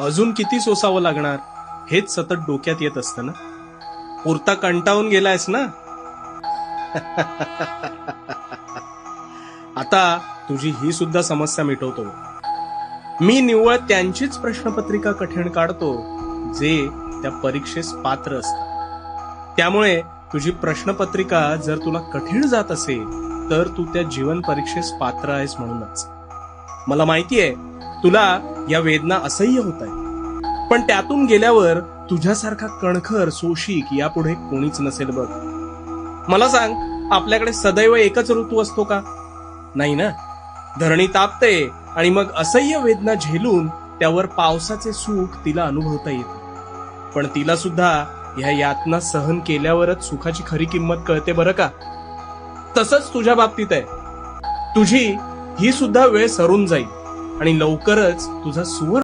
अजून किती सोसावं लागणार हेच सतत डोक्यात येत असतं ना. पुरता कंटाळून गेलायस ना. आता तुझी ही सुद्धा समस्या मिटवतो. मी निव्वळ त्यांचीच प्रश्नपत्रिका कठीण काढतो जे त्या परीक्षेस पात्र असतात. त्यामुळे तुझी प्रश्नपत्रिका जर तुला कठीण जात असेल तर तू त्या जीवन परीक्षेस पात्र आहेस म्हणूनच. मला माहितीये तुला या वेदना असह्य होत आहे, पण त्यातून गेल्यावर तुझ्यासारखा कणखर सोशिक यापुढे कोणीच नसेल बघ. मला सांग, आपल्याकडे सदैव एकच ऋतू असतो का? नाही ना. धरणी तापते आणि मग असह्य वेदना झेलून त्यावर पावसाचे सुख तिला अनुभवता येते. पण तिला सुद्धा ह्या यातना सहन केल्यावरच सुखाची खरी किंमत कळते बरं का. तसंच तुझ्या बाबतीत आहे. तुझी ही सुद्धा वेळ सरून जाईल आणि लवकरच तुझा सुवर्ण